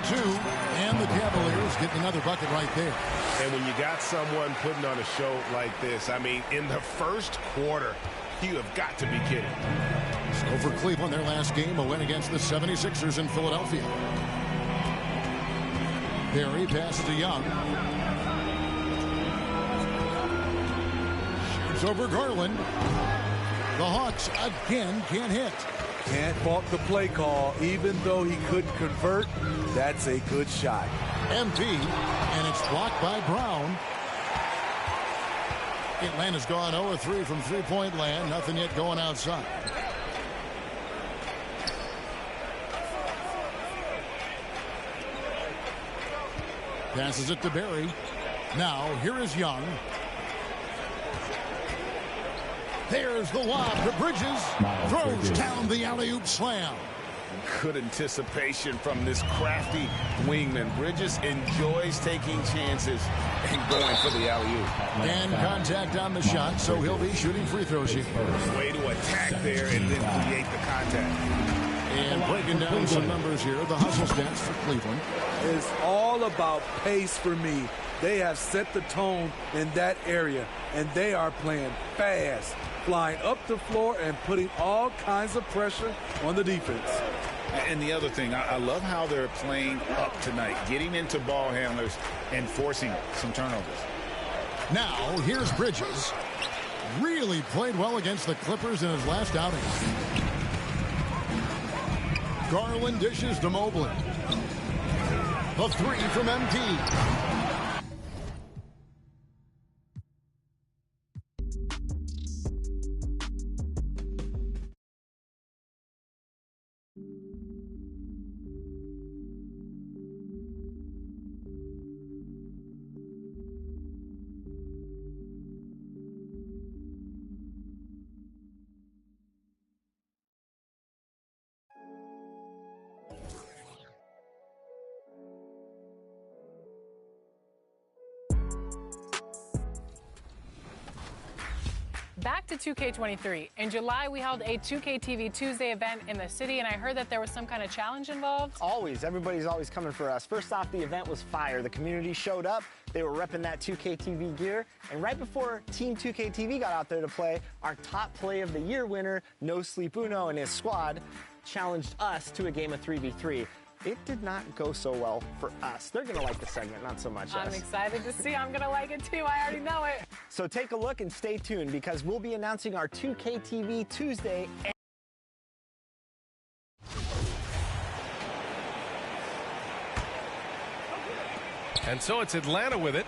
two, and the Cavaliers getting another bucket right there. And when you got someone putting on a show like this, I mean, in the first quarter, you have got to be kidding. So for Cleveland, their last game, a win against the 76ers in Philadelphia. Barry passes to Young. Shoots over Garland. The Hawks again can't hit. Can't fault the play call. Even though he couldn't convert, that's a good shot. Empty, and it's blocked by Brown. Atlanta's gone 0-3 from three-point land. Nothing yet going outside. Passes it to Barry. Now, here is Young. There's the lob to Bridges. Throws down the alley-oop slam. Good anticipation from this crafty wingman. Bridges enjoys taking chances and going for the alley-oop. And contact on the shot, so he'll be shooting free throws here. Way to attack there and then create the contact. And breaking down some numbers here, the hustle stats for Cleveland. It's all about pace for me. They have set the tone in that area, and they are playing fast, flying up the floor and putting all kinds of pressure on the defense. And the other thing, I love how they're playing up tonight, getting into ball handlers and forcing some turnovers. Now, here's Bridges. Really played well against the Clippers in his last outing. Garland dishes to Mobley. The three from MT. Back to 2K23. In July, we held a 2K TV Tuesday event in the city, and I heard that there was some kind of challenge involved. Always. Everybody's always coming for us. First off, the event was fire. The community showed up. They were repping that 2K TV gear. And right before Team 2K TV got out there to play, our top play of the year winner, No Sleep Uno and his squad, challenged us to a game of 3v3. It did not go so well for us. They're going to like the segment, not so much us. I'm excited to see. I'm going to like it too. I already know it. So take a look and stay tuned because we'll be announcing our 2K TV Tuesday. And so it's Atlanta with it.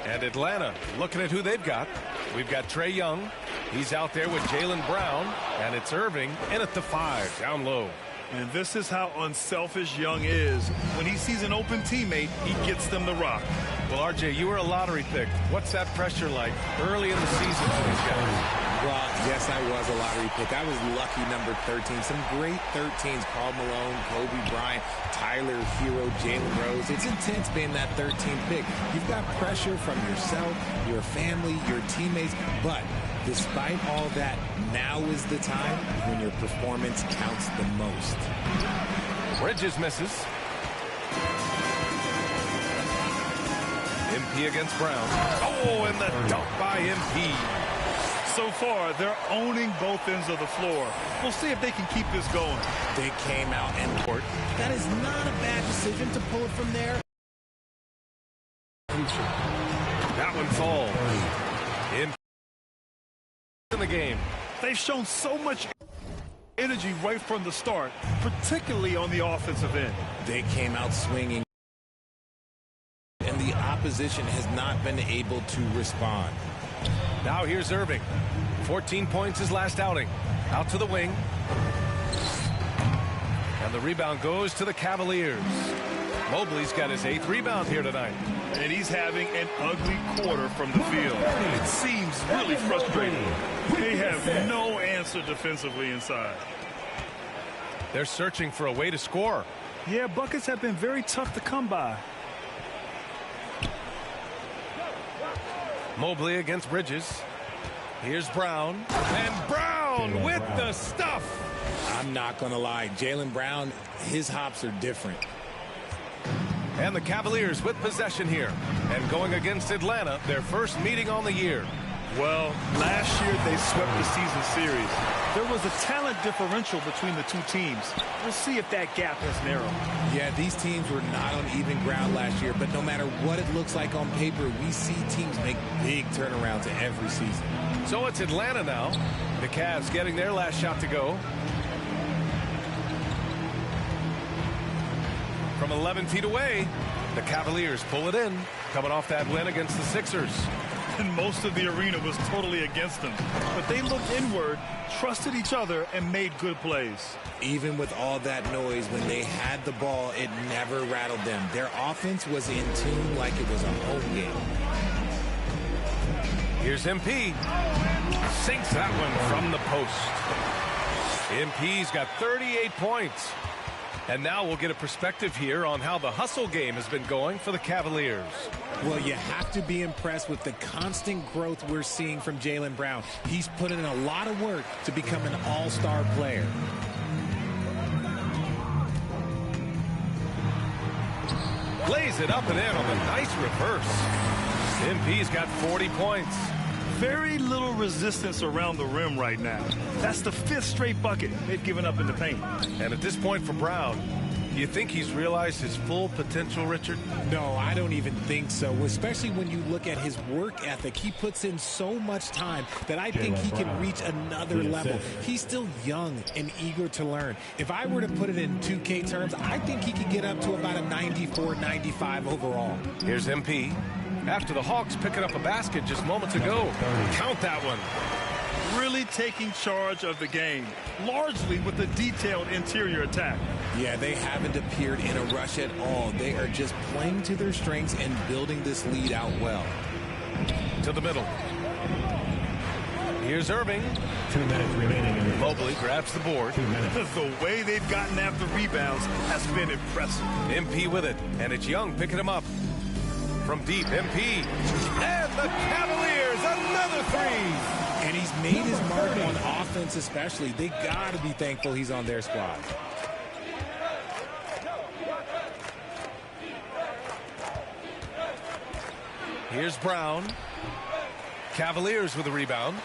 And Atlanta looking at who they've got. We've got Trae Young. He's out there with Jaylen Brown. And it's Irving in at the 5, down low. And this is how unselfish Young is. When he sees an open teammate, he gets them the rock. Well, RJ, you were a lottery pick. What's that pressure like early in the season for these guys? Well, yes, I was a lottery pick. I was lucky number 13. Some great 13s. Karl Malone, Kobe Bryant, Tyler Hero, Jalen Rose. It's intense being that 13th pick. You've got pressure from yourself, your family, your teammates. But despite all that, now is the time when your performance counts the most. Bridges misses. MP against Brown. Oh, and the dunk by MP. So far, they're owning both ends of the floor. We'll see if they can keep this going. They came out and court. That is not a bad decision to pull it from there. That one falls. In the game. They've shown so much energy right from the start, particularly on the offensive end. They came out swinging, and the opposition has not been able to respond. Now here's Irving. 14 points his last outing. Out to the wing. And the rebound goes to the Cavaliers. Mobley's got his 8th rebound here tonight. And he's having an ugly quarter from the field. It seems really frustrating. They have no answer defensively inside. They're searching for a way to score. Yeah, buckets have been very tough to come by. Mobley against Bridges. Here's Brown. And Brown with the stuff. I'm not going to lie. Jaylen Brown, his hops are different. And the Cavaliers with possession here. And going against Atlanta, their first meeting on the year. Well, last year they swept the season series. There was a talent differential between the two teams. We'll see if that gap has narrowed. Yeah, these teams were not on even ground last year, but no matter what it looks like on paper, we see teams make big turnarounds every season. So it's Atlanta now. The Cavs getting their last shot to go. From 11 feet away, the Cavaliers pull it in, coming off that win against the Sixers. And most of the arena was totally against them. But they looked inward, trusted each other, and made good plays. Even with all that noise, when they had the ball, it never rattled them. Their offense was in tune like it was a home game. Here's MP. Sinks that one from the post. MP's got 38 points. And now we'll get a perspective here on how the hustle game has been going for the Cavaliers. Well, you have to be impressed with the constant growth we're seeing from Jaylen Brown. He's put in a lot of work to become an all-star player. Lays it up and in on the nice reverse. MP's got 40 points. Very little resistance around the rim right now. That's the 5th straight bucket they've given up in the paint. And at this point for Brown, do you think he's realized his full potential, Richard? No, I don't even think so, especially when you look at his work ethic. He puts in so much time that I think he can reach another level. He's still young and eager to learn. If I were to put it in 2K terms, I think he could get up to about a 94, 95 overall. Here's MP. After the Hawks picking up a basket just moments ago. Count that one. Really taking charge of the game, largely with a detailed interior attack. Yeah, they haven't appeared in a rush at all. They are just playing to their strengths and building this lead out well. To the middle. Here's Irving. 2 minutes remaining. Mobley grabs the board. 2 minutes. The way they've gotten after rebounds has been impressive. MP with it, and it's Young picking him up. From deep, MP. And the Cavaliers, another three. And he's made his mark on offense especially. They got to be thankful he's on their squad. Here's Brown. Cavaliers with a rebound.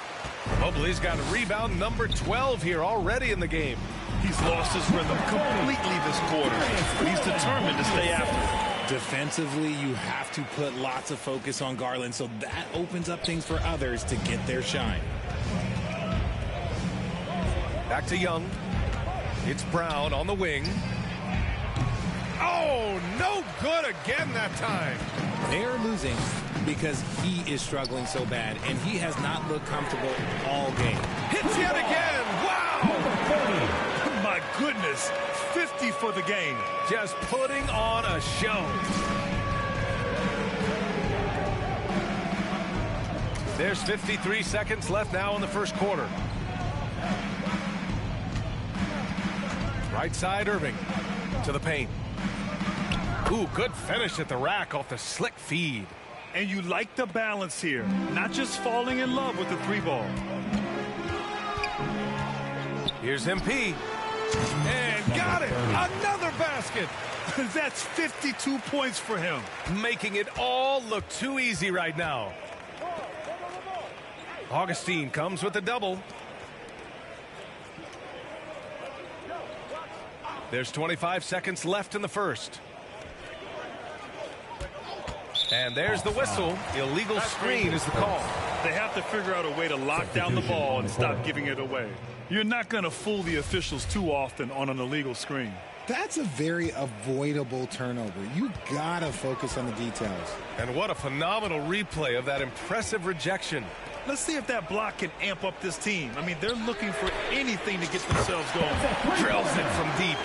Mobley's got a rebound number 12 here already in the game. He's lost his rhythm completely this quarter, but he's determined to stay after it. Defensively, you have to put lots of focus on Garland, so that opens up things for others to get their shine. Back to Young. It's Brown on the wing. Oh, no good again that time. They are losing because he is struggling so bad, and he has not looked comfortable all game. Hits yet again. Wow. My goodness. 50 for the game. Just putting on a show. There's 53 seconds left now in the first quarter. Right side, Irving. To the paint. Ooh, good finish at the rack off the slick feed. And you like the balance here. Not just falling in love with the 3-ball. Here's MP. And got it! Another basket! That's 52 points for him. Making it all look too easy right now. Augustine comes with a double. There's 25 seconds left in the first. And there's the whistle. Illegal screen is the call. They have to figure out a way to lock down the ball and stop giving it away. You're not going to fool the officials too often on an illegal screen. That's a very avoidable turnover. You gotta focus on the details. And what a phenomenal replay of that impressive rejection. Let's see if that block can amp up this team. I mean, they're looking for anything to get themselves going. Drills it from deep.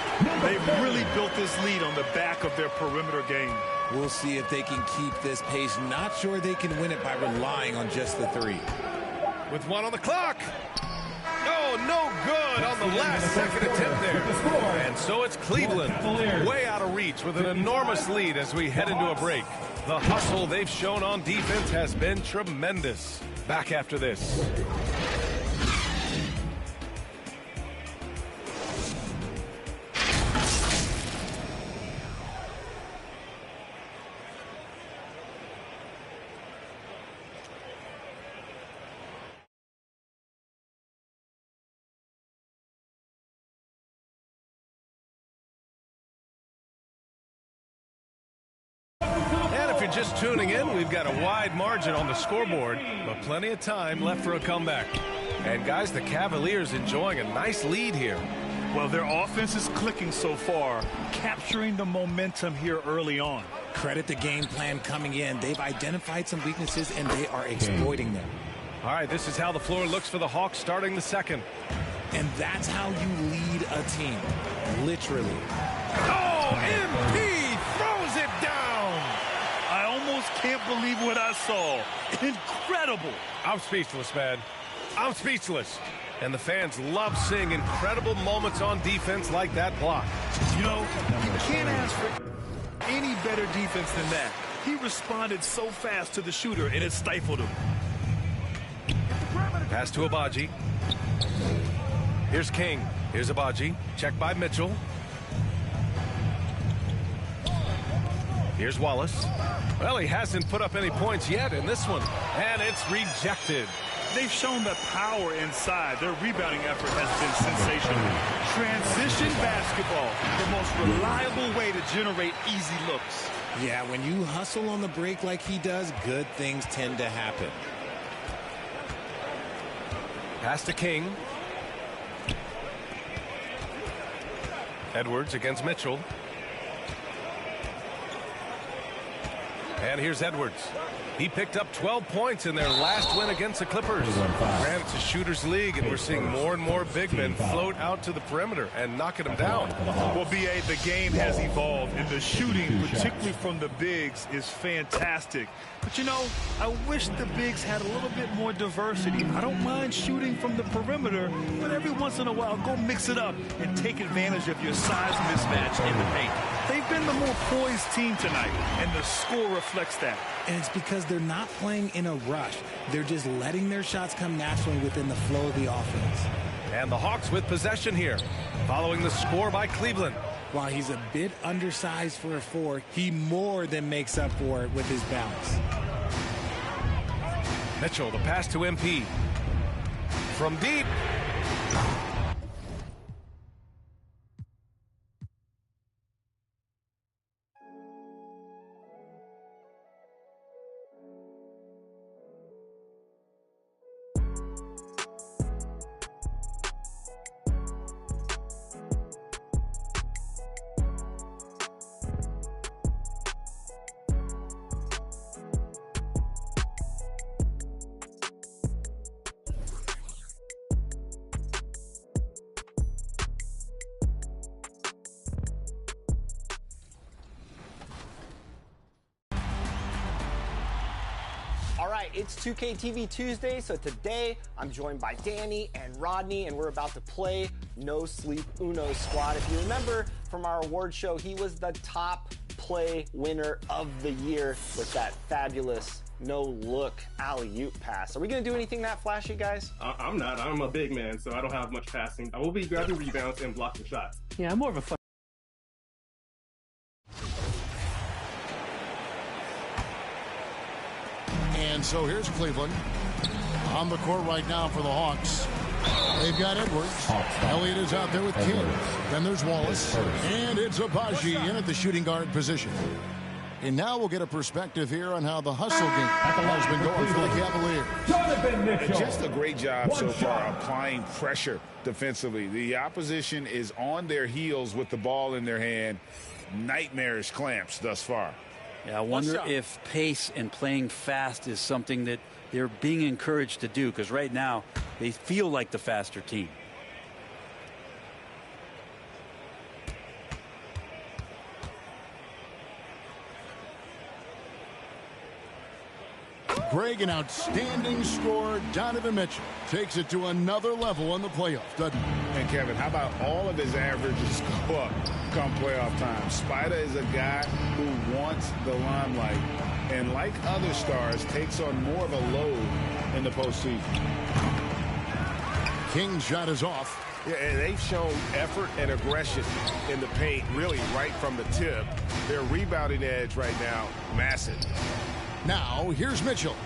They've really built this lead on the back of their perimeter game. We'll see if they can keep this pace. Not sure they can win it by relying on just the 3. With 1 on the clock. Oh, no good on the last second attempt there. And so it's Cleveland, way out of reach with an enormous lead as we head into a break. The hustle they've shown on defense has been tremendous. Back after this. you're just tuning in, we've got a wide margin on the scoreboard, but plenty of time left for a comeback. And guys, the Cavaliers enjoying a nice lead here. Well, their offense is clicking so far, capturing the momentum here early on. Credit the game plan coming in. They've identified some weaknesses, and they are exploiting them. All right, this is how the floor looks for the Hawks starting the second. And that's how you lead a team, literally. Oh, MP throws it down. I almost can't believe what I saw. Incredible. I'm speechless, man. I'm speechless. And the fans love seeing incredible moments on defense like that block. You know, you can't ask for any better defense than that. He responded so fast to the shooter, and it stifled him. Pass to Abaji. Here's King. Here's Abaji. Check by Mitchell. Here's Wallace. Well, he hasn't put up any points yet in this one. And it's rejected. They've shown the power inside. Their rebounding effort has been sensational. Transition basketball, the most reliable way to generate easy looks. Yeah, when you hustle on the break like he does, good things tend to happen. Pass to King. Edwards against Mitchell. And here's Edwards. He picked up 12 points in their last win against the Clippers. Granted, it's a shooter's league, and we're seeing more and more big men float out to the perimeter and knocking them down. Well, B.A., the game has evolved, and the shooting, particularly from the bigs, is fantastic. But, you know, I wish the bigs had a little bit more diversity. I don't mind shooting from the perimeter, but every once in a while, go mix it up and take advantage of your size mismatch in the paint. They've been the more poised team tonight, and the score reflects that. And it's because they're not playing in a rush. They're just letting their shots come naturally within the flow of the offense. And the Hawks with possession here, following the score by Cleveland. While he's a bit undersized for a 4, he more than makes up for it with his bounce. Mitchell, the pass to MP. From deep. All right, it's 2K TV Tuesday, so today I'm joined by Danny and Rodney, and we're about to play No Sleep Uno Squad. If you remember from our award show, he was the top play winner of the year with that fabulous no-look alley-oop pass. Are we going to do anything that flashy, guys? I'm not. I'm a big man, so I don't have much passing. I will be grabbing rebounds and blocking shots. Yeah, I'm more of a fun. And so here's Cleveland on the court right now for the Hawks. They've got Edwards. Elliott is out there with King. Then there's Wallace. And it's Abaji in at the shooting guard position. And now we'll get a perspective here on how the hustle game has been going for the Cavaliers. Just a great job so far applying pressure defensively. The opposition is on their heels with the ball in their hand. Nightmarish clamps thus far. Yeah, I wonder if pace and playing fast is something that they're being encouraged to do, because right now they feel like the faster team. Greg, an outstanding scorer. Donovan Mitchell takes it to another level in the playoffs, doesn't he? And Kevin, how about all of his averages go up come playoff time? Spider is a guy who wants the limelight, and like other stars, takes on more of a load in the postseason. King's shot is off. Yeah, and they've shown effort and aggression in the paint, really right from the tip. Their rebounding edge right now, massive. Now, here's Mitchell.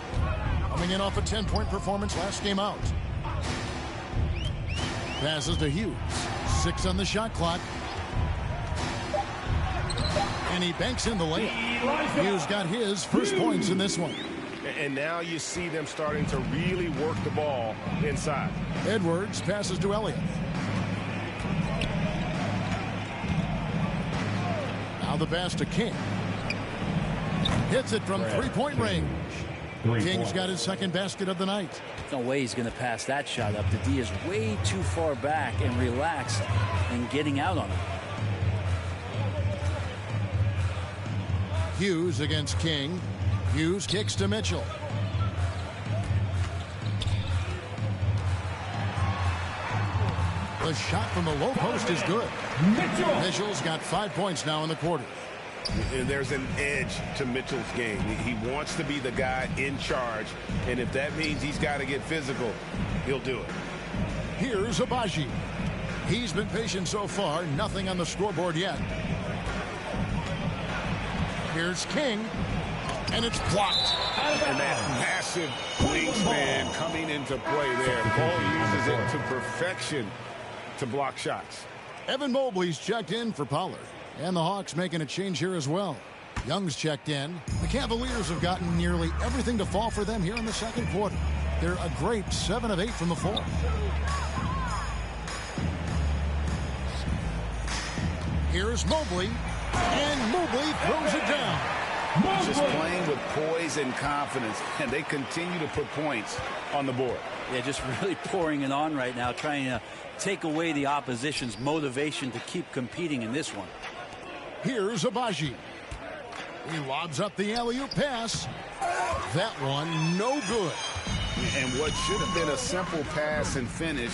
Coming in off a 10-point performance last game out. Passes to Hughes. 6 on the shot clock. And he banks in the layup. Hughes got his first points in this one. And now you see them starting to really work the ball inside. Edwards passes to Elliott. Now the pass to King. Hits it from three-point range. King's got his second basket of the night. No way he's going to pass that shot up. The D is way too far back and relaxed and getting out on it. Hughes against King. Hughes kicks to Mitchell. The shot from the low post is good. Mitchell's got 5 points now in the quarter. And there's an edge to Mitchell's game. He wants to be the guy in charge, and if that means he's got to get physical, he'll do it. Here's Abaji. He's been patient so far, nothing on the scoreboard yet. Here's King, and it's blocked. And that massive wingspan coming into play there. Paul uses it to perfection to block shots. Evan Mobley's checked in for Pollard. And the Hawks making a change here as well. Young's checked in. The Cavaliers have gotten nearly everything to fall for them here in the second quarter. They're a great 7 of 8 from the floor. Here's Mobley. And Mobley throws it down. Just playing with poise and confidence. And they continue to put points on the board. Yeah, just really pouring it on right now, trying to take away the opposition's motivation to keep competing in this one. Here's Abaji. He lobs up the alley-oop pass. That one, no good. And what should have been a simple pass and finish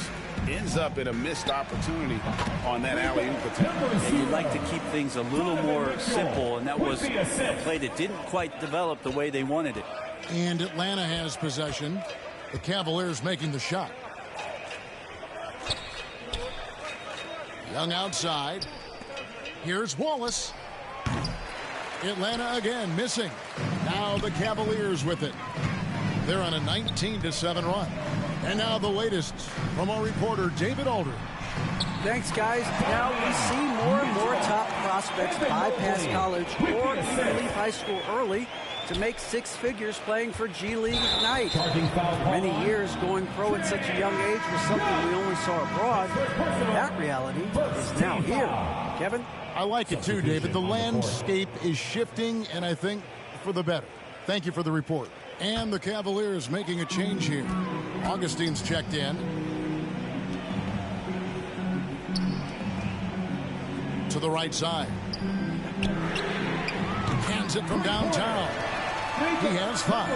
ends up in a missed opportunity on that alley-oop attempt. And you'd like to keep things a little more simple, and that was a play that didn't quite develop the way they wanted it. And Atlanta has possession. The Cavaliers making the shot. Young outside. Here's Wallace. Atlanta again missing. Now the Cavaliers with it. They're on a 19-7 run. And now the latest from our reporter David Alder. Thanks, guys. Now we see more and more top prospects bypass college or leave high school early to make six figures playing for G League Ignite. For many years, going pro at such a young age was something we only saw abroad. That reality is now here. Kevin? I like it too, David. The landscape is shifting, and I think for the better. Thank you for the report. And the Cavaliers making a change here. Augustine's checked in. To the right side. Hands it from downtown. He has 5.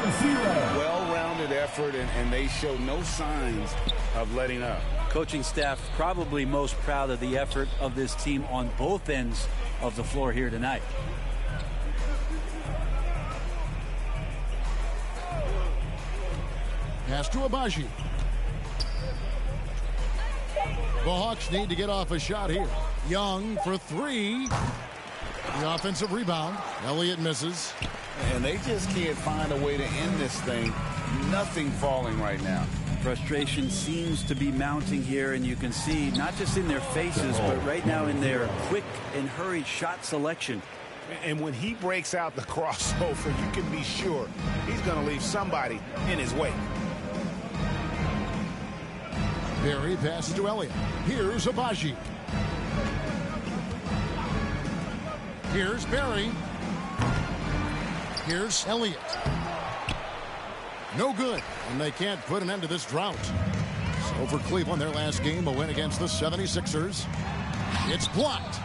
Well-rounded effort, and they show no signs of letting up. Coaching staff probably most proud of the effort of this team on both ends of the floor here tonight. Pass to Abaji. The Hawks need to get off a shot here. Young for 3. The offensive rebound. Elliott misses. And they just can't find a way to end this thing. Nothing falling right now. Frustration seems to be mounting here, and you can see not just in their faces, but right now in their quick and hurried shot selection. And when he breaks out the crossover, you can be sure he's going to leave somebody in his wake. Barry passes to Elliott. Here's Abaji. Here's Barry. Here's Elliott. No good, and they can't put an end to this drought. So for Cleveland, their last game, a win against the 76ers. It's blocked.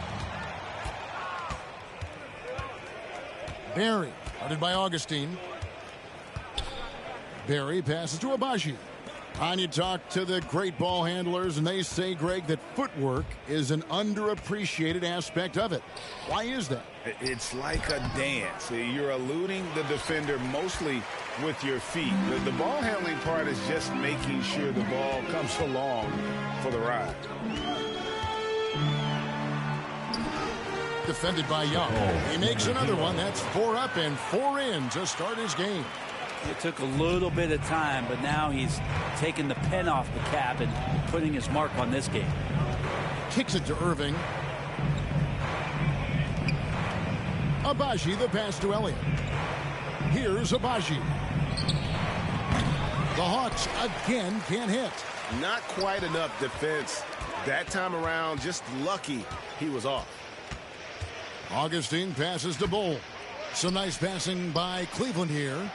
Barry, guarded by Augustine. Barry passes to Abaji. And you talk to the great ball handlers, and they say, Greg, that footwork is an underappreciated aspect of it. Why is that? It's like a dance. You're eluding the defender mostly with your feet. The ball handling part is just making sure the ball comes along for the ride. Defended by Young. He makes another one. That's 4 up and 4 in to start his game. It took a little bit of time, but now he's taking the pen off the cap and putting his mark on this game. Kicks it to Irving. Abaji, the pass to Elliott. Here's Abaji. The Hawks again can't hit. Not quite enough defense that time around. Just lucky he was off. Augustine passes to Bull. Some nice passing by Cleveland here.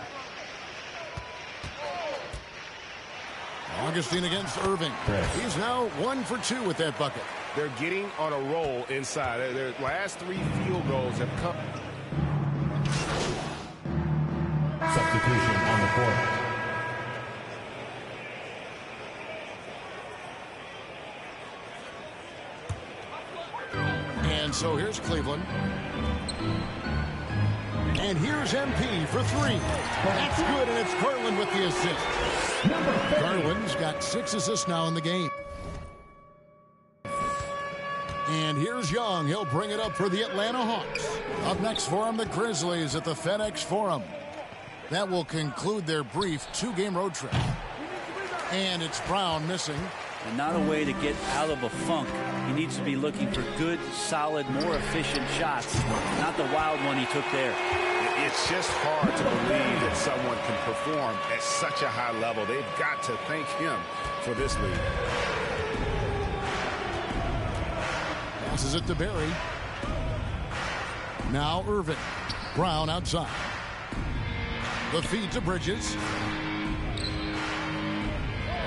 Augustine against Irving. He's now 1 for 2 with that bucket. They're getting on a roll inside. Their last 3 field goals have come. Substitution on the court. And so here's Cleveland. And here's MP for 3. That's good, and it's Garland with the assist. Garland's got 6 assists now in the game. And here's Young. He'll bring it up for the Atlanta Hawks. Up next for him, the Grizzlies at the FedEx Forum. That will conclude their brief 2-game road trip. And it's Brown missing. And not a way to get out of a funk. He needs to be looking for good, solid, more efficient shots. Not the wild one he took there. It's just hard to believe that someone can perform at such a high level. They've got to thank him for this lead. Passes it to Barry. Now Irving. Brown outside. The feed to Bridges.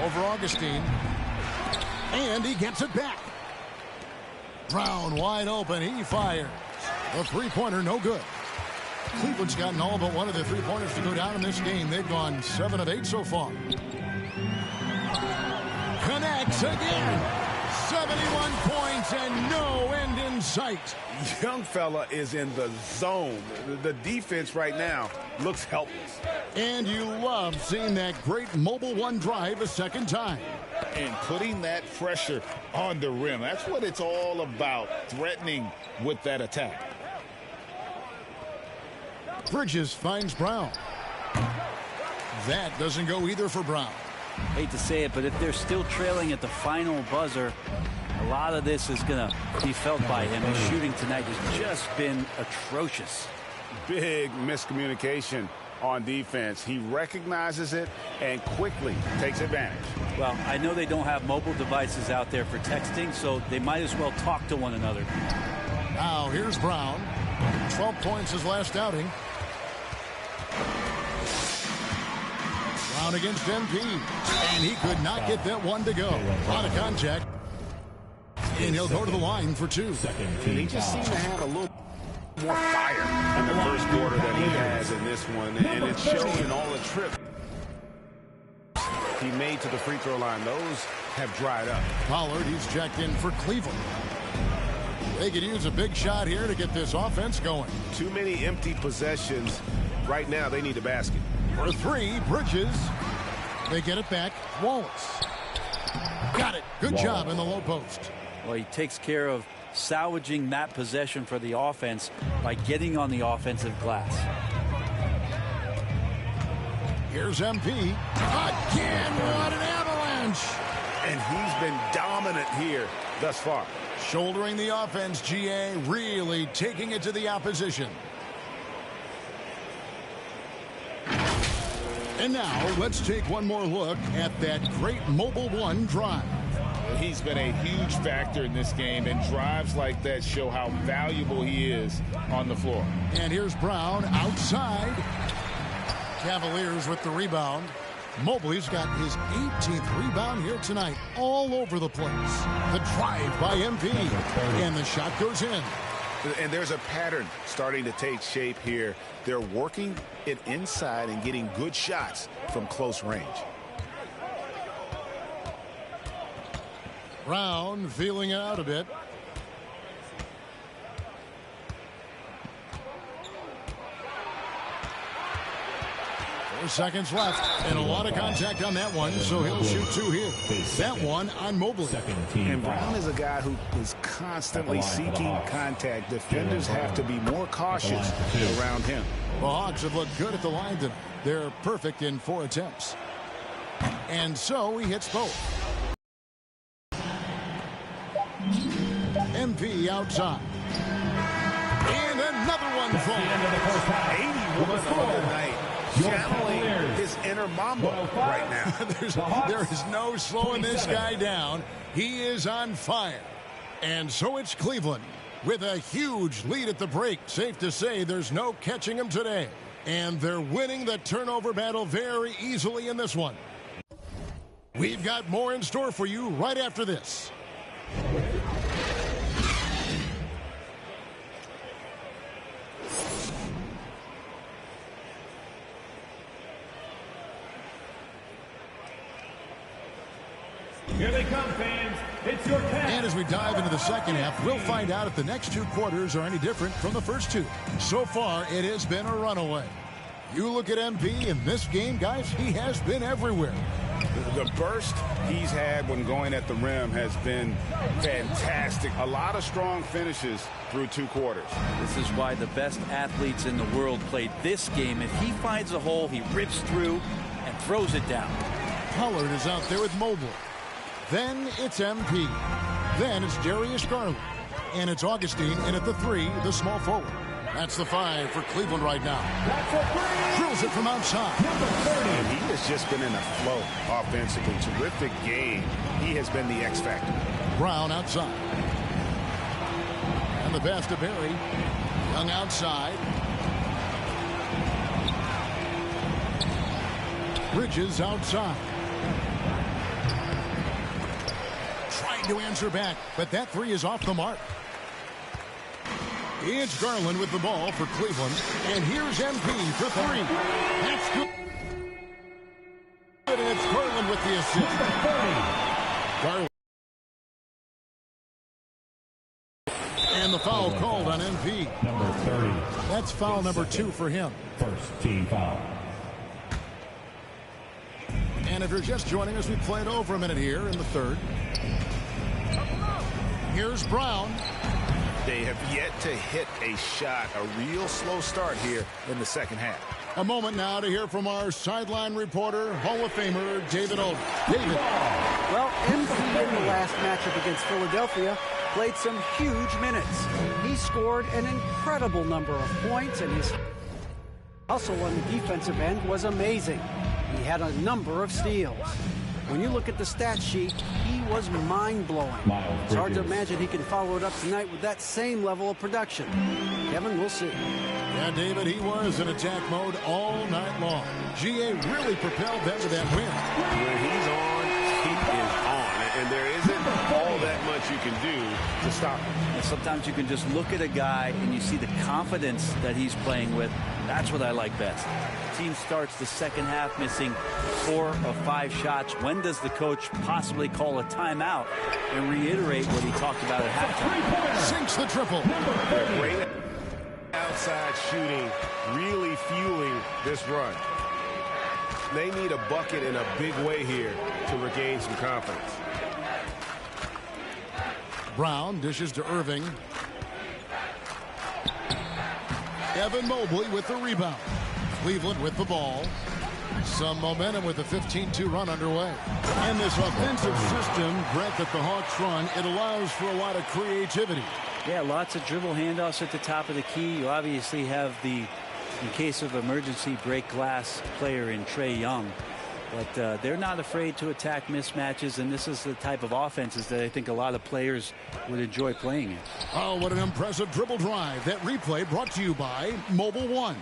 Over Augustine. And he gets it back. Brown wide open. He fires. The three-pointer no good. Cleveland's gotten all but one of the three-pointers to go down in this game. They've gone 7 of 8 so far. Connects again. 71 points and no end in sight. Young fella is in the zone. The defense right now looks helpless. And you love seeing that great mobile one drive a second time. And putting that pressure on the rim. That's what it's all about, threatening with that attack. Bridges finds Brown. That doesn't go either for Brown. Hate to say it, but if they're still trailing at the final buzzer, a lot of this is going to be felt by him. His shooting tonight has just been atrocious. Big miscommunication on defense. He recognizes it and quickly takes advantage. Well, I know they don't have mobile devices out there for texting, so they might as well talk to one another. Now here's Brown. 12 points his last outing. Brown against MP. And he could not get that one to go. Out of contact. And he'll go to the line for 2. And he just seemed to have a little more fire in the first quarter than he has in this one. And it showed in all the trips he made to the free throw line. Those have dried up. Pollard, he's checked in for Cleveland. They could use a big shot here to get this offense going. Too many empty possessions. Right now, they need a basket. For 3, Bridges. They get it back. Wallace. Got it. Good job in the low post. Well, he takes care of salvaging that possession for the offense by getting on the offensive glass. Here's MP. Again, what an avalanche. And he's been dominant here thus far. Shouldering the offense, GA, really taking it to the opposition. And now, let's take one more look at that great mobile one drive. He's been a huge factor in this game, and drives like that show how valuable he is on the floor. And here's Brown outside. Cavaliers with the rebound. Mobley's got his 18th rebound here tonight, all over the place. The drive by MP, and the shot goes in. And there's a pattern starting to take shape here. They're working it inside and getting good shots from close range. Brown feeling it out a bit. 4 seconds left, and a lot of contact on that one, so he'll shoot 2 here. That one on Mobley. And Brown is a guy who is constantly seeking contact. Defenders have to be more cautious around him. The Hawks have looked good at the line tonight. They're perfect in 4 attempts. And so he hits both. MP outside. And Another one falls. 81 on the night. Channeling his inner Mambo right now. There is no slowing this guy down. He is on fire. And so it's Cleveland with a huge lead at the break. Safe to say there's no catching him today. And they're winning the turnover battle very easily in this one. We've got more in store for you right after this. Here they come, fans. It's your pass. And as we dive into the second half, we'll find out if the next two quarters are any different from the first two. So far, it has been a runaway. You look at MP in this game, guys, he has been everywhere. The burst he's had when going at the rim has been fantastic. A lot of strong finishes through two quarters. This is why the best athletes in the world play this game. If he finds a hole, he rips through and throws it down. Pollard is out there with Mobley. Then it's MP. Then it's Darius Garland. And it's Augustine in at the 3, the small forward. That's the 5 for Cleveland right now. Drills it from outside. And he has just been in a flow offensively. Terrific game. He has been the X factor. Brown outside. And the pass to Barry. Young outside. Bridges outside. Trying to answer back, but that 3 is off the mark. It's Garland with the ball for Cleveland. And here's MP for 3. That's good. And it's Garland with the assist. Garland. And the foul called on MP. Number 30. That's foul number 2 for him. First team foul. And if you're just joining us, we played over a minute here in the third. Here's Brown. They have yet to hit a shot. A real slow start here in the second half. A moment now to hear from our sideline reporter, Hall of Famer David Olden. David. Well, MP in the last matchup against Philadelphia played some huge minutes. He scored an incredible number of points, and his hustle on the defensive end was amazing. He had a number of steals. When you look at the stat sheet, he was mind-blowing. It's hard to imagine he can follow it up tonight with that same level of production. Kevin, we'll see. Yeah, David, he was in attack mode all night long. GA really propelled them to that win. When he's on, he is on. And there isn't all that much you can do to stop him. And sometimes you can just look at a guy and you see the confidence that he's playing with. That's what I like best. The team starts the second half missing 4 of 5 shots. When does the coach possibly call a timeout and reiterate what he talked about at halftime? Sinks the triple. Great outside shooting, really fueling this run. They need a bucket in a big way here to regain some confidence. Brown dishes to Irving. Evan Mobley with the rebound. Cleveland with the ball. Some momentum with a 15-2 run underway. And this offensive system, Brett, that the Hawks run, it allows for a lot of creativity. Yeah, lots of dribble handoffs at the top of the key. You obviously have the, in case of emergency, break glass player in Trae Young. But they're not afraid to attack mismatches, and this is the type of offenses that I think a lot of players would enjoy playing in. Oh, what an impressive dribble drive. That replay brought to you by Mobile One.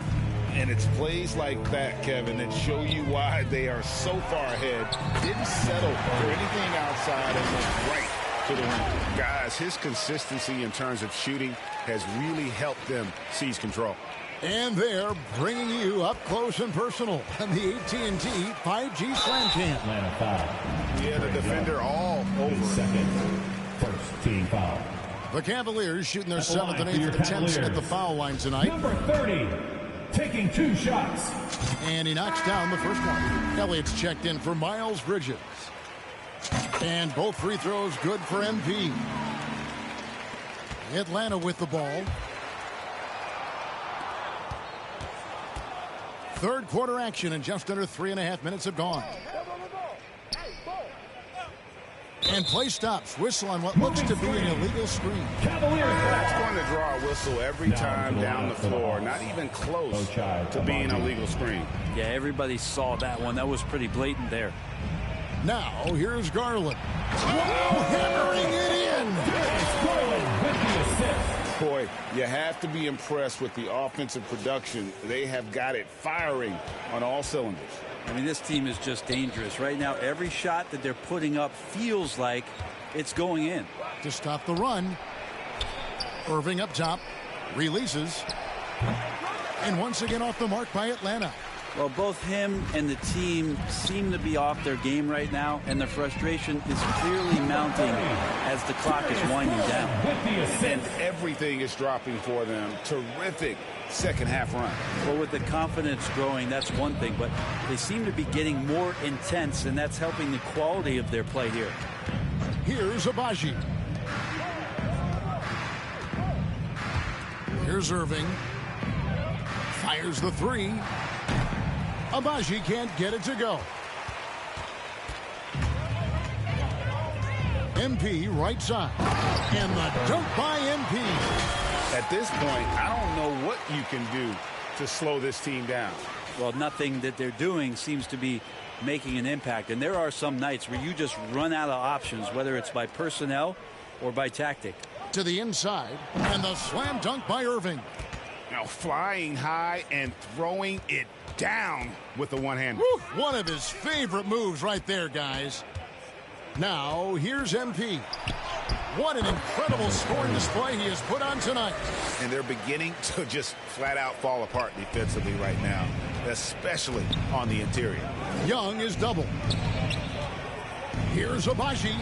And it's plays like that, Kevin, that show you why they are so far ahead. Didn't settle for anything outside and went right to the rim. Guys, his consistency in terms of shooting has really helped them seize control. And they're bringing you up close and personal on the AT&T 5G Slam Cam. Atlanta foul. Yeah, the defender all over. Second. First team foul. The Cavaliers shooting their 7th and 8th attempts at the foul line tonight. Number 30, taking 2 shots. And he knocks down the first one. Elliott's checked in for Miles Bridges. And both free throws good for MP. Atlanta with the ball. Third quarter action, and just under 3.5 minutes have gone. And play stops. Whistle on what looks to be an illegal screen. That's going to draw a whistle every time down the floor. Not even close to being a legal screen. Yeah, everybody saw that one. That was pretty blatant there. Now, here's Garland. Wow, hammering it in. Boy, you have to be impressed with the offensive production. They have got it firing on all cylinders. I mean, this team is just dangerous. Right now, every shot that they're putting up feels like it's going in. To stop the run, Irving up top, releases, and once again off the mark by Atlanta. Well, both him and the team seem to be off their game right now, and the frustration is clearly mounting as the clock is winding down. And everything is dropping for them. Terrific second half run. Well, with the confidence growing, that's one thing, but they seem to be getting more intense, and that's helping the quality of their play here. Here's Abaji. Here's Irving. Fires the three. Abaji can't get it to go. MP right side. And the dunk by MP. At this point, I don't know what you can do to slow this team down. Well, nothing that they're doing seems to be making an impact. And there are some nights where you just run out of options, whether it's by personnel or by tactic. To the inside. And the slam dunk by Irving. Now flying high and throwing it down with the one-hander. One of his favorite moves right there, guys. Now, here's MP. What an incredible scoring display he has put on tonight. And they're beginning to just flat out fall apart defensively right now, especially on the interior. Young is double. Here's Abaji.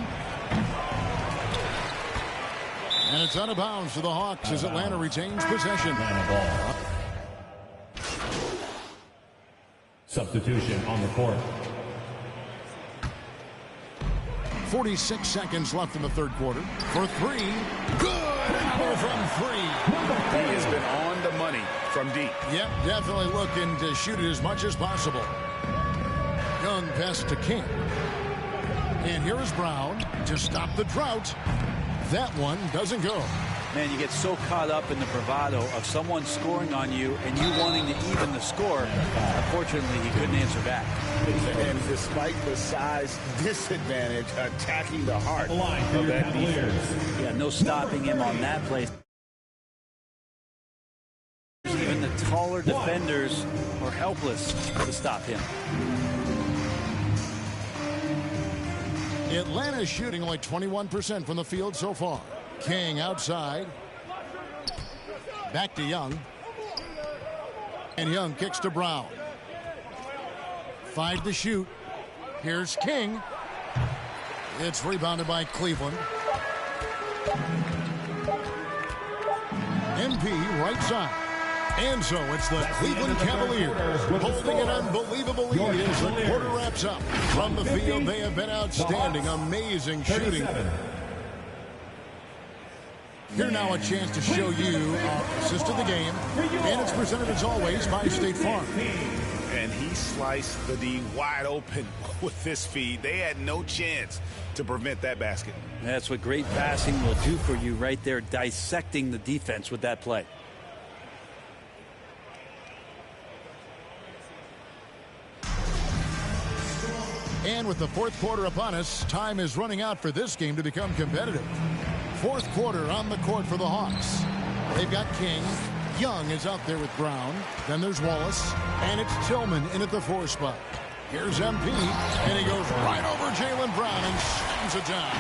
And it's out of bounds to the Hawks as Atlanta retains possession. Substitution on the court. 46 seconds left in the third quarter. For three. Good apple from three. He has been on the money from deep. Yep, definitely looking to shoot it as much as possible. Young pass to King. And here is Brown to stop the drought. That one doesn't go. Man, you get so caught up in the bravado of someone scoring on you and you wanting to even the score. Unfortunately, he couldn't answer back. And despite the size disadvantage, attacking the heart of that defense. Yeah, no stopping him on that play. Even the taller defenders are helpless to stop him. Atlanta's shooting only 21% from the field so far. King outside. Back to Young. And Young kicks to Brown. 5 to shoot. Here's King. It's rebounded by Cleveland. MP right side. And so it's the Cleveland Cavaliers holding an unbelievable lead as the quarter wraps up. From the field, they have been outstanding. Amazing shooting. Here now a chance to show you our assist of the game. And it's presented as always by State Farm. And he sliced the D wide open with this feed. They had no chance to prevent that basket. That's what great passing will do for you right there, dissecting the defense with that play. And with the fourth quarter upon us, time is running out for this game to become competitive. Fourth quarter on the court for the Hawks. They've got King. Young is out there with Brown. Then there's Wallace. And it's Tillman in at the 4 spot. Here's MP. And he goes right over Jaylen Brown and slams it down.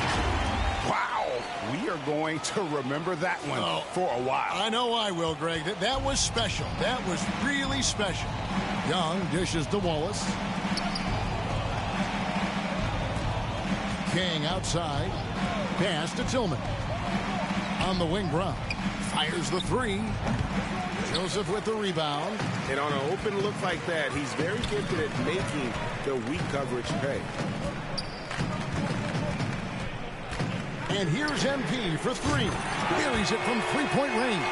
Wow. We are going to remember that one for a while. I know I will, Greg. That was special. That was really special. Young dishes to Wallace. King outside. Pass to Tillman. On the wing, Brown fires the 3. Joseph with the rebound. And on an open look like that, he's very gifted at making the weak coverage pay. And here's MP for 3. Buries it from 3-point range.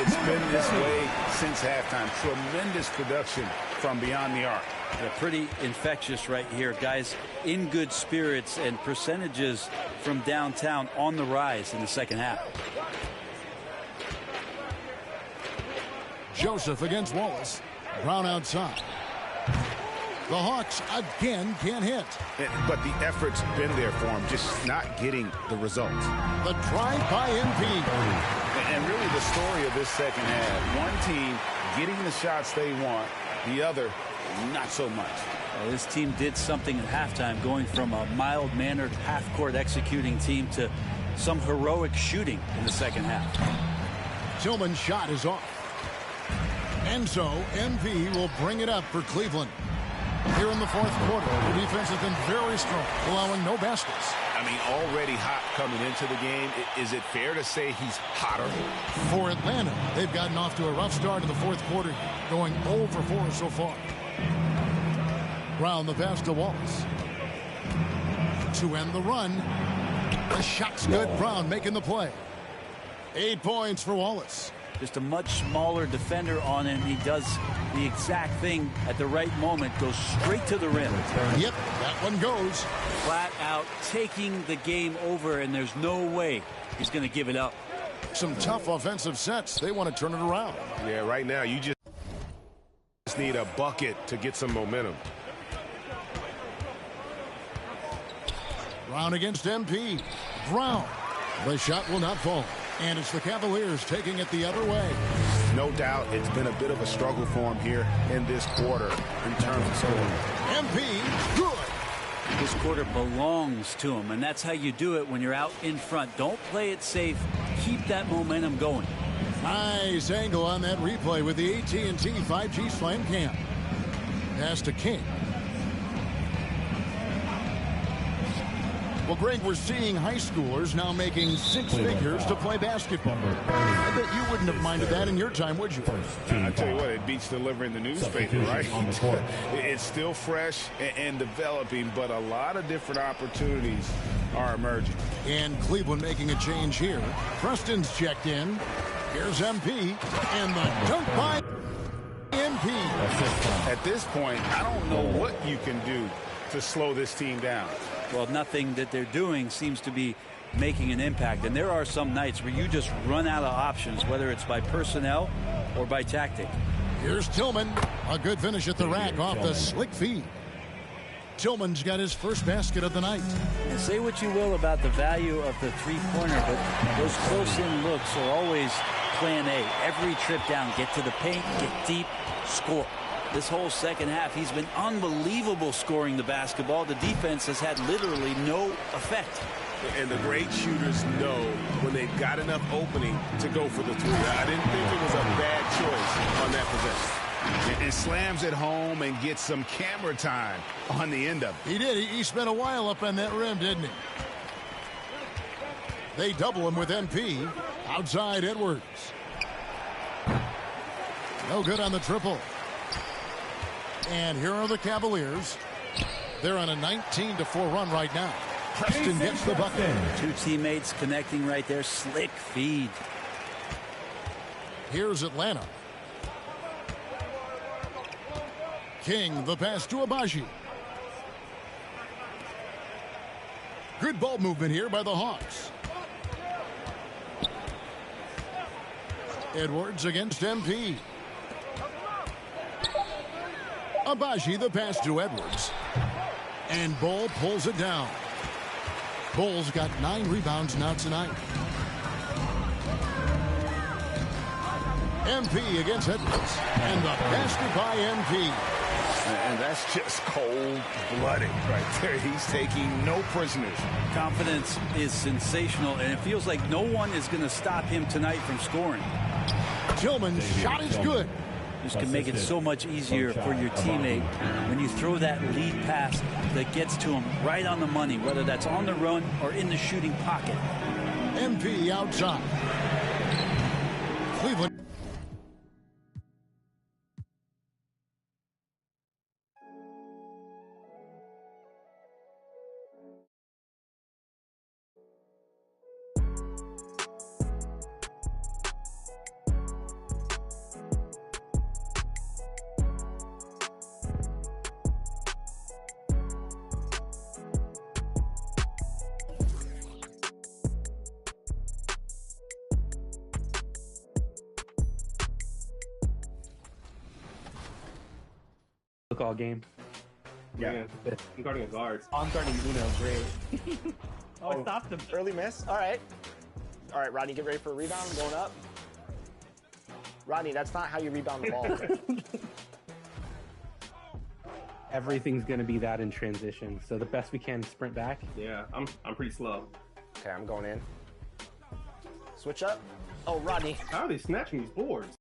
It's been this way since halftime. Tremendous production from beyond the arc. They're pretty infectious right here. Guys in good spirits, and percentages from downtown on the rise in the second half. Joseph against Wallace. Brown outside. The Hawks again can't hit. But the effort's been there for him, just not getting the results. The drive by MP. And really the story of this second half. One team getting the shots they want, the other not so much. Well, this team did something at halftime, going from a mild-mannered half-court executing team to some heroic shooting in the second half. Tillman's shot is off. And so MP will bring it up for Cleveland. Here in the fourth quarter, the defense has been very strong, allowing no baskets. I mean, already hot coming into the game. Is it fair to say he's hotter? For Atlanta, they've gotten off to a rough start in the fourth quarter, going 0 for 4 so far. Brown the pass to Wallace. To end the run. The shot's good. Brown making the play. 8 points for Wallace. Just a much smaller defender on him. He does the exact thing at the right moment. Goes straight to the rim. Yep, that one goes. Flat out taking the game over, and there's no way he's going to give it up. Some tough offensive sets. They want to turn it around. Yeah, right now you just need a bucket to get some momentum. Brown against MP. Brown. The shot will not fall. And it's the Cavaliers taking it the other way. No doubt it's been a bit of a struggle for him here in this quarter in terms of scoring. MP, good. This quarter belongs to him, and that's how you do it when you're out in front. Don't play it safe. Keep that momentum going. Nice angle on that replay with the AT&T 5G Slam Cam. Pass to King. Well, Greg, we're seeing high schoolers now making 6 figures to play basketball. I bet you wouldn't have minded that in your time, would you? I tell you what, it beats delivering the newspaper, right? It's still fresh and developing, but a lot of different opportunities are emerging. And Cleveland making a change here. Preston's checked in. Here's MP, and the dunk by MP. At this point, I don't know what you can do to slow this team down. Well, nothing that they're doing seems to be making an impact. And there are some nights where you just run out of options, whether it's by personnel or by tactic. Here's Tillman. A good finish at the rack off the slick feed. Tillman's got his first basket of the night. And say what you will about the value of the three-pointer, but those close-in looks are always plan A. Every trip down, get to the paint, get deep, score. This whole second half, he's been unbelievable scoring the basketball. The defense has had literally no effect. And the great shooters know when they've got enough opening to go for the three. I didn't think it was a bad choice on that possession. And slams it home and gets some camera time on the end of it. He did. He spent a while up on that rim, didn't he? They double him with MP. Outside Edwards. No good on the triple. And here are the Cavaliers. They're on a 19-4 run right now. Preston gets the bucket. Two teammates connecting right there. Slick feed. Here's Atlanta. King, the pass to Abaji. Good ball movement here by the Hawks. Edwards against MP. Abaji, the pass to Edwards. And Bull pulls it down. Bull's got 9 rebounds now tonight. MP against Edwards. And the basket by MP. And that's just cold-blooded right there. He's taking no prisoners. Confidence is sensational, and it feels like no one is going to stop him tonight from scoring. Tillman's shot is good. This can make it so much easier for your teammate when you throw that lead pass that gets to him right on the money, whether that's on the run or in the shooting pocket. MP outside. Cleveland. Look all game. Yeah. I'm guarding a guard. Oh, I'm guarding Uno. Great. Oh, I stopped him. Early miss. All right. All right, Rodney, get ready for a rebound. Going up. Rodney, that's not how you rebound the ball. Okay? Everything's going to be that in transition. So the best we can, sprint back. Yeah, I'm pretty slow. Okay, I'm going in. Switch up. Oh, Rodney. How are they snatching these boards?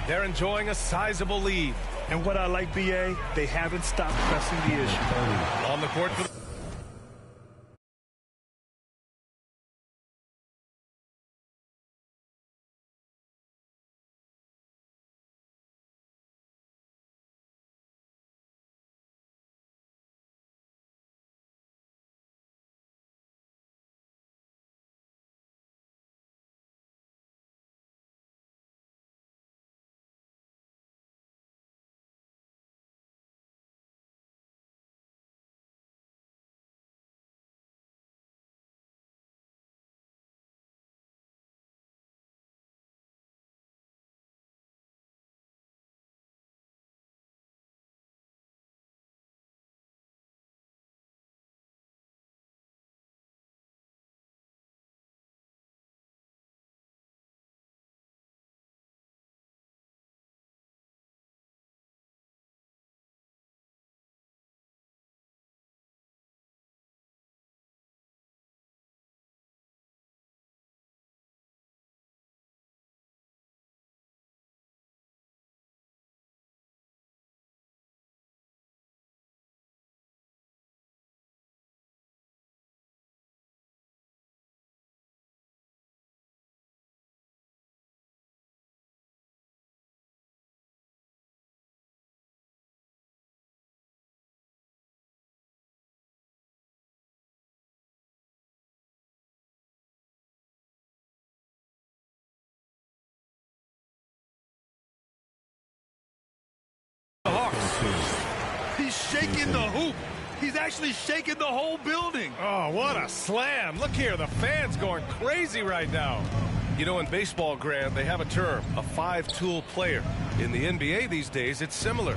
They're enjoying a sizable lead. And what I like, BA, they haven't stopped pressing the issue. On the court for the Hawks. He's shaking the hoop. He's actually shaking the whole building. Oh, what a slam. Look here, the fans going crazy right now. You know, in baseball, Grant, they have a term, a five-tool player. In the NBA these days, it's similar.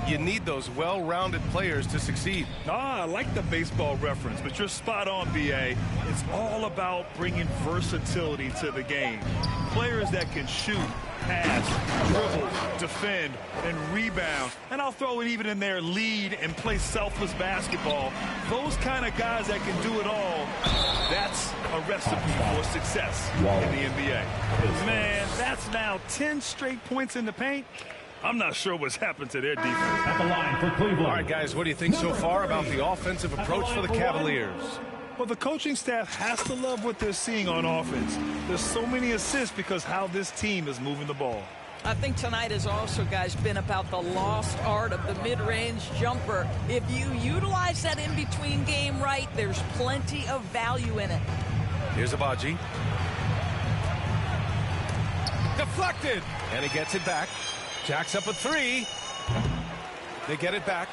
You need those well-rounded players to succeed. I like the baseball reference, but you're spot on, BA. It's all about bringing versatility to the game. Players that can shoot, pass, dribble, defend, and rebound. And I'll throw it even in there, lead and play selfless basketball. Those kind of guys that can do it all, that's a recipe for success in the NBA. Man, that's now 10 straight points in the paint. I'm not sure what's happened to their defense. At the line for Cleveland. All right, guys, what do you think so far about the offensive approach for the Cavaliers? Well, the coaching staff has to love what they're seeing on offense. There's so many assists because how this team is moving the ball. I think tonight has also, guys, been about the lost art of the mid-range jumper. If you utilize that in-between game right, there's plenty of value in it. Here's Abaji. Deflected. And he gets it back. Jacks up a three. They get it back.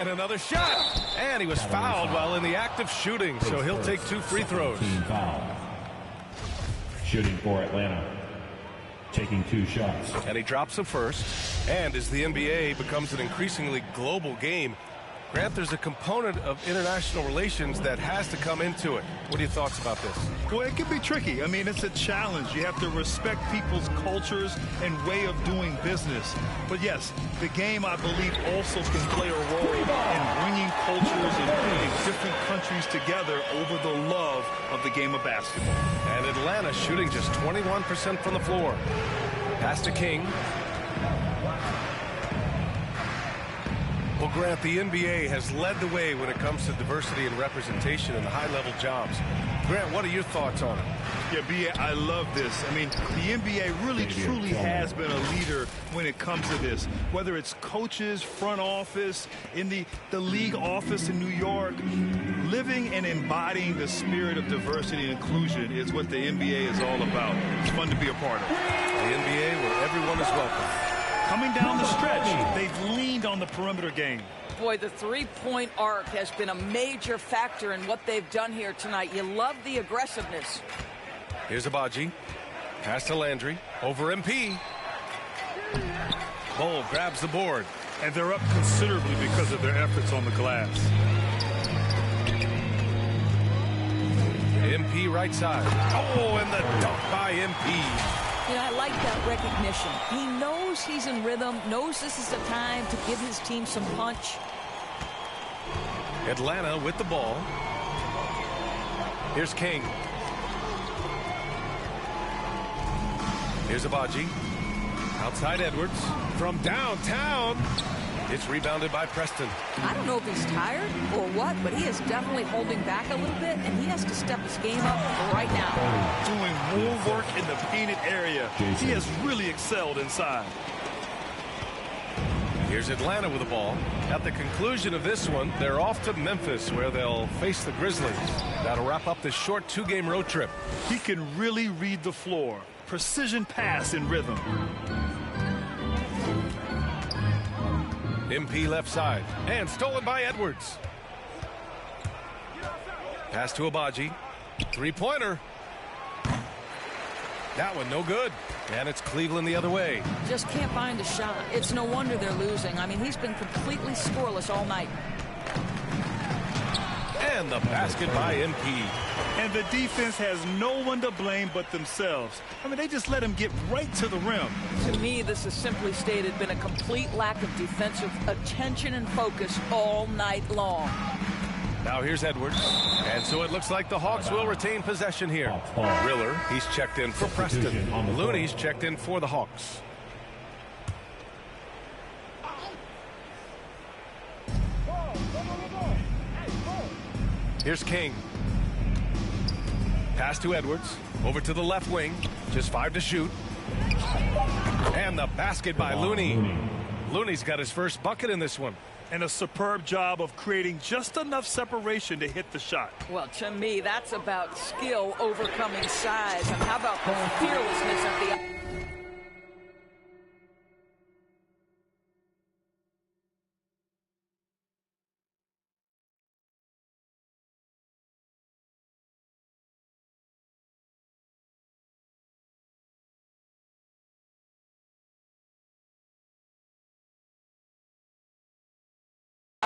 And another shot. And he was fouled while in the act of shooting, so he'll take 2 free throws. Shooting for Atlanta. Taking 2 shots. And he drops the first. And as the NBA becomes an increasingly global game, Grant, there's a component of international relations that has to come into it. What are your thoughts about this? Well, it can be tricky. I mean, it's a challenge. You have to respect people's cultures and way of doing business. But yes, the game, I believe, also can play a role in bringing cultures and different countries together over the love of the game of basketball. And Atlanta shooting just 21% from the floor. Pass to King. Well, Grant, the NBA has led the way when it comes to diversity and representation in the high-level jobs. Grant, what are your thoughts on it? Yeah, B.A., I love this. I mean, the NBA really, truly has been a leader when it comes to this. Whether it's coaches, front office, in the league office in New York, living and embodying the spirit of diversity and inclusion is what the NBA is all about. It's fun to be a part of. The NBA where everyone is welcome. Coming down the stretch, they've leaned on the perimeter game. Boy, the three-point arc has been a major factor in what they've done here tonight. You love the aggressiveness. Here's Abaji. Pass to Landry. Over MP. Bull grabs the board. And they're up considerably because of their efforts on the glass. MP right side. Oh, and the dunk by MP. You know, I like that recognition. He knows he's in rhythm, knows this is the time to give his team some punch. Atlanta with the ball. Here's King. Here's Abaji. Outside Edwards. From downtown. It's rebounded by Preston. I don't know if he's tired or what, but he is definitely holding back a little bit, and he has to step his game up right now. Doing more work in the painted area. He has really excelled inside. Here's Atlanta with the ball. At the conclusion of this one, they're off to Memphis, where they'll face the Grizzlies. That'll wrap up this short 2-game road trip. He can really read the floor. Precision pass in rhythm. MP left side. And stolen by Edwards. Pass to Abaji. 3-pointer. That one no good. And it's Cleveland the other way. Just can't find a shot. It's no wonder they're losing. I mean, he's been completely scoreless all night. And the basket by MP. And the defense has no one to blame but themselves. I mean, they just let him get right to the rim. To me, this has simply stated been a complete lack of defensive attention and focus all night long. Now here's Edwards. And so it looks like the Hawks will retain possession here. Riller, he's checked in for Preston. Looney's checked in for the Hawks. Here's King. Pass to Edwards. Over to the left wing. Just 5 to shoot. And the basket by Looney. Looney's got his first bucket in this one. And a superb job of creating just enough separation to hit the shot. Well, to me, that's about skill overcoming size. And how about the fearlessness of the...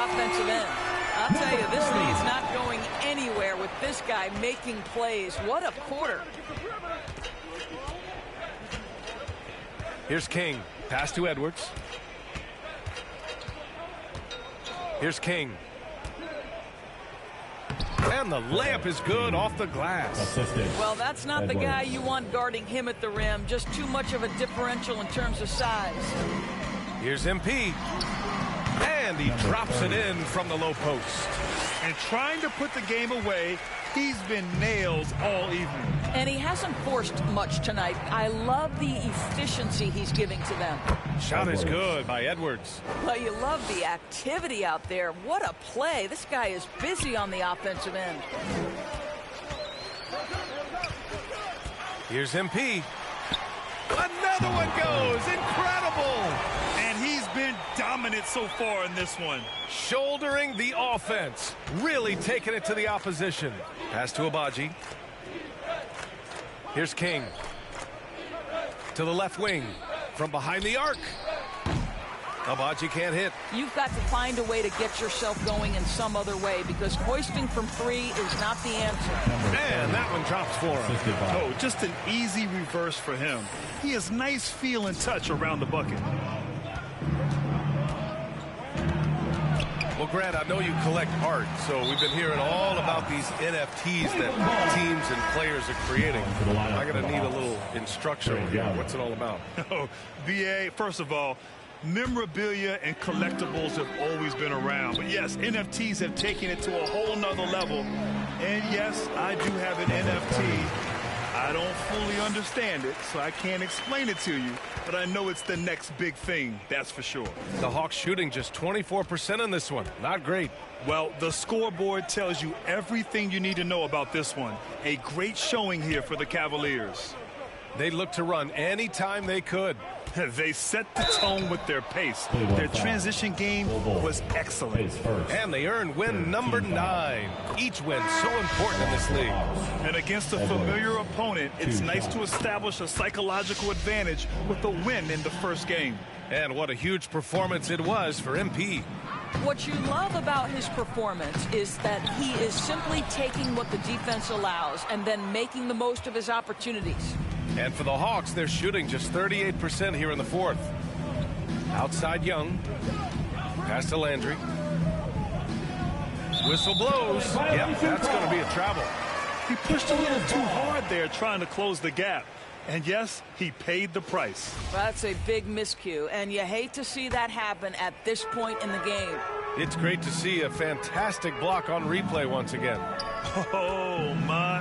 offensive end. I'll tell you, this lead's not going anywhere with this guy making plays. What a quarter. Here's King. Pass to Edwards. Here's King. And the layup is good off the glass. Well, that's not the guy you want guarding him at the rim. Just too much of a differential in terms of size. Here's MP. And he drops it in from the low post. And trying to put the game away, he's been nailed all evening. And he hasn't forced much tonight. I love the efficiency he's giving to them. Shot is good by Edwards. Well, you love the activity out there. What a play. This guy is busy on the offensive end. Here's MP. Another one goes. Incredible. And he's been dominant so far in this one. Shouldering the offense. Really taking it to the opposition. Pass to Abaji. Here's King. To the left wing. From behind the arc. Abaji can't hit. You've got to find a way to get yourself going in some other way, because hoisting from 3 is not the answer. And that one drops for him. Oh, just an easy reverse for him. He has nice feel and touch around the bucket. Well, Grant, I know you collect art, so we've been hearing all about these NFTs that teams and players are creating. I'm going to need a little instruction here. What's it all about? Oh, BA, first of all, memorabilia and collectibles have always been around. But yes, NFTs have taken it to a whole nother level. And yes, I do have an NFT. I don't fully understand it, so I can't explain it to you. But I know it's the next big thing, that's for sure. The Hawks shooting just 24% in this one. Not great. Well, the scoreboard tells you everything you need to know about this one. A great showing here for the Cavaliers. They looked to run anytime they could. They set the tone with their pace. Their transition game was excellent. And they earned win number 9. Each win so important in this league. And against a familiar opponent, it's nice to establish a psychological advantage with a win in the first game. And what a huge performance it was for MP. What you love about his performance is that he is simply taking what the defense allows and then making the most of his opportunities. And for the Hawks, they're shooting just 38% here in the 4th. Outside Young. Pass to Landry. Whistle blows. Yep, that's going to be a travel. He pushed a little too hard there trying to close the gap. And yes, he paid the price. That's a big miscue, and you hate to see that happen at this point in the game. It's great to see a fantastic block on replay once again. Oh, my,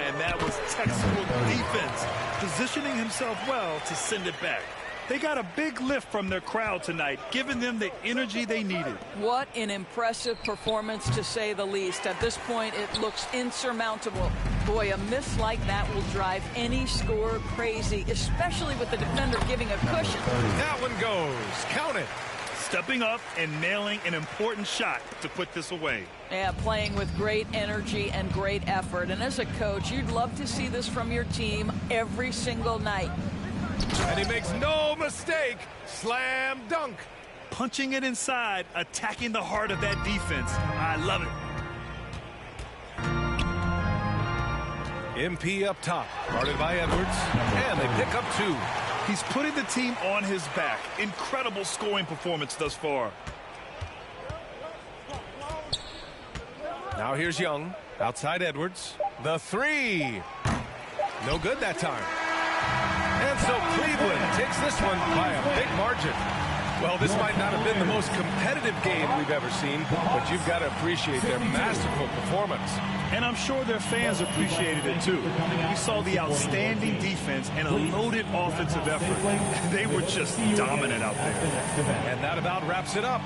and that was textbook defense, positioning himself well to send it back. They got a big lift from their crowd tonight, giving them the energy they needed. What an impressive performance, to say the least. At this point, it looks insurmountable. Boy, a miss like that will drive any scorer crazy, especially with the defender giving a cushion. That one goes. Count it. Stepping up and nailing an important shot to put this away. Yeah, playing with great energy and great effort. And as a coach, you'd love to see this from your team every single night. And he makes no mistake. Slam dunk. Punching it inside, attacking the heart of that defense. I love it. MP up top, guarded by Edwards, and they pick up 2. He's putting the team on his back. Incredible scoring performance thus far. Now here's Young, outside Edwards. The 3. No good that time. And so Cleveland takes this one by a big margin. Well, this might not have been the most competitive game we've ever seen, but you've got to appreciate their masterful performance. And I'm sure their fans appreciated it too. We saw the outstanding defense and a loaded offensive effort. They were just dominant out there. And that about wraps it up.